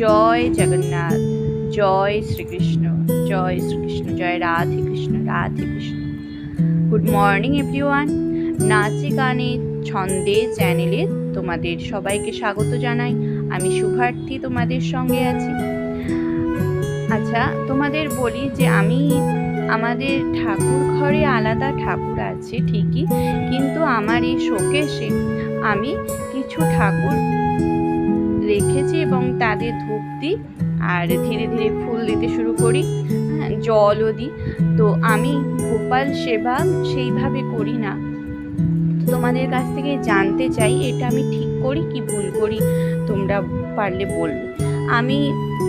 জয় জগন্নাথ, জয় শ্রীকৃষ্ণ, জয় শ্রীকৃষ্ণ, জয় Radhe Krishna, Radhe Krishna. Good morning everyone. নাচে গানে ছন্দে চ্যানেলে তোমাদের সবাইকে স্বাগত জানাই। আমি শুভার্থী তোমাদের সঙ্গে আছি। আচ্ছা, তোমাদের বলি যে আমাদের ঠাকুর ঘরে আলাদা ঠাকুর আছে ঠিকই, কিন্তু আমার এই শোকেসে আমি কিছু ঠাকুর রেখেছি এবং তাদের ধূপ দিই আর ধীরে ধীরে ফুল দিতে শুরু করি, জলও দিই। তো আমি গোপাল সেবা সেইভাবে করি না। তোমাদের কাছ থেকে জানতে চাই এটা আমি ঠিক করি কি ভুল করি, তোমরা পারলে বলবে।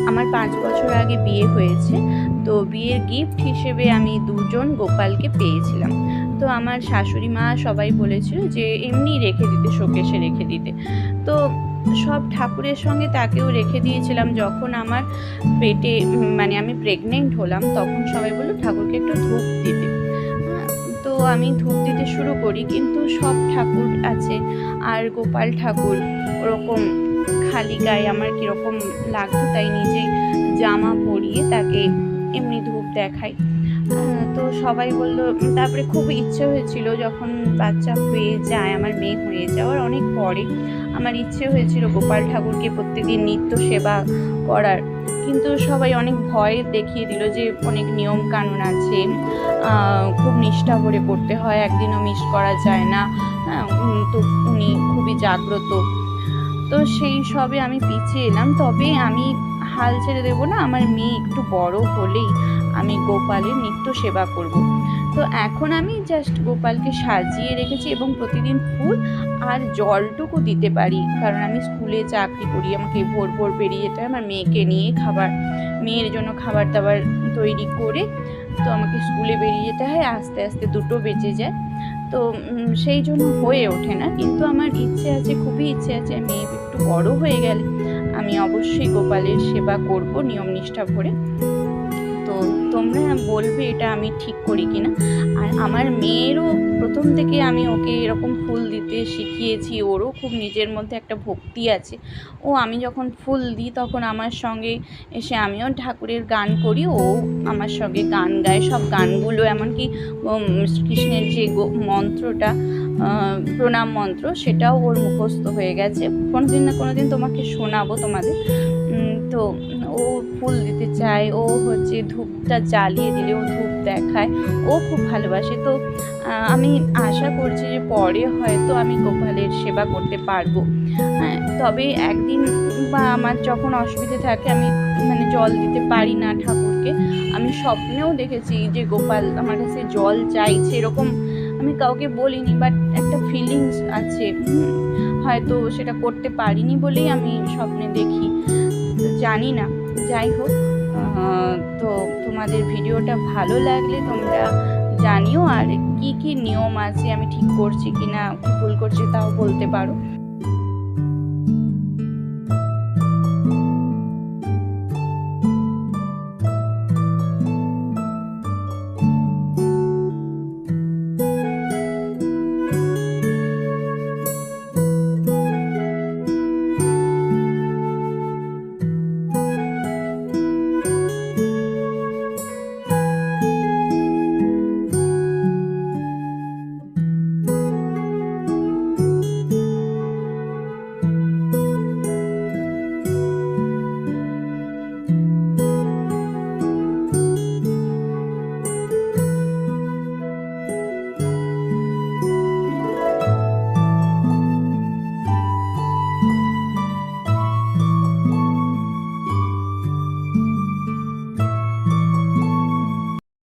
আমার 5 বছর আগে বিয়ে হয়েছে, তো বিয়ের গিফট হিসেবে আমি 2জন গোপালকে পেয়েছিলাম। তো আমার শাশুড়ি মা সবাই বলেছিল যে এমনি রেখে দিতে, শোকেসে রেখে দিতে। তো সব ঠাকুরের সঙ্গে তাকেও রেখে দিয়েছিলাম। যখন আমার পেটে আমি প্রেগনেন্ট হলাম, তখন সবাই বললো ঠাকুরকে একটু ধূপ দিতে। তো আমি ধূপ দিতে শুরু করি, কিন্তু সব ঠাকুর আছে আর গোপাল ঠাকুর ওরকম খালি গায়ে আমার কীরকম লাগতো, তাই নিজে জামা পরিয়ে তাকে এমনি ধূপ দেখাই। তো সবাই বললো, তারপরে খুব ইচ্ছে হয়েছিল যখন বাচ্চা হয়ে যায়, আমার মেয়ে হয়ে যাওয়ার অনেক পরে আমার ইচ্ছে হয়েছিল গোপাল ঠাকুরকে প্রত্যেকদিন নিত্য সেবা করার, কিন্তু সবাই অনেক ভয় দেখিয়ে দিল যে অনেক নিয়ম কানুন আছে, খুব নিষ্ঠা করে করতে হয়, একদিনও মিস করা যায় না। তো উনি খুবই জাগ্রত। তো সেই সবে আমি পিছিয়ে এলাম। তবে আমি হাল ছেড়ে দেবো না, আমার মেয়ে একটু বড় হলেই আমি গোপালের নিত্য সেবা করব। তো এখন আমি জাস্ট গোপালকে সাজিয়ে রেখেছি এবং প্রতিদিন ফুল আর জলটুকু দিতে পারি, কারণ আমি স্কুলে চাকরি করি, আমাকে ভোর ভোর বেরিয়ে যেতে হয় আমার মেয়েকে নিয়ে, মেয়ের জন্য খাবার দাবার তৈরি করে তো আমাকে স্কুলে বেরিয়ে যেতে হয়, আস্তে আস্তে 2টো বেজে যায়। তো সেই জন্য হয়ে ওঠে না, কিন্তু আমার ইচ্ছে আছে, খুবই ইচ্ছে আছে, মেয়ে একটু বড় হয়ে গেলে আমি অবশ্যই গোপালের সেবা করব নিয়ম নিষ্ঠা ভরে। তো তোমরা বলবে এটা আমি ঠিক করি কিনা। আর আমার মেয়েরও প্রথম থেকে আমি ওকে এরকম ফুল দিতে শিখিয়েছি, ওরও খুব নিজের মধ্যে একটা ভক্তি আছে। আমি যখন ফুল দিই তখন আমার সঙ্গে এসে আমিও ঠাকুরের গান করি, ও আমার সঙ্গে গান গায়, সব গানগুলো এমনকি কৃষ্ণের যে মন্ত্রটা, প্রণাম মন্ত্র, সেটাও ওর মুখস্থ হয়ে গেছে। কোনোদিন না কোনোদিন তোমাকে শোনাবো তোমাদের। তো ও ফুল দিতে চায়, ও ধূপটা জ্বালিয়ে দিলে ও ধূপ দেখায়, ও খুব ভালোবাসে। তো আমি আশা করছি যে পরে হয়তো আমি গোপালের সেবা করতে পারবো। তবে একদিন বা আমার যখন অসুবিধে থাকে, আমি জল দিতে পারি না ঠাকুরকে, আমি স্বপ্নেও দেখেছি যে গোপাল আমার কাছে জল চাইছে, এরকম আমি কাউকে বলিনি, বাট একটা ফিলিংস আছে, হয়তো সেটা করতে পারিনি বলেই আমি স্বপ্নে দেখি, জানি না। যাই হোক, তো তোমাদের ভিডিওটা ভালো লাগলে তোমরা জানিও, আর কি কি নিয়ম আছে আমি ঠিক করছি কিনা, ভুল করছি তাও বলতে পারো।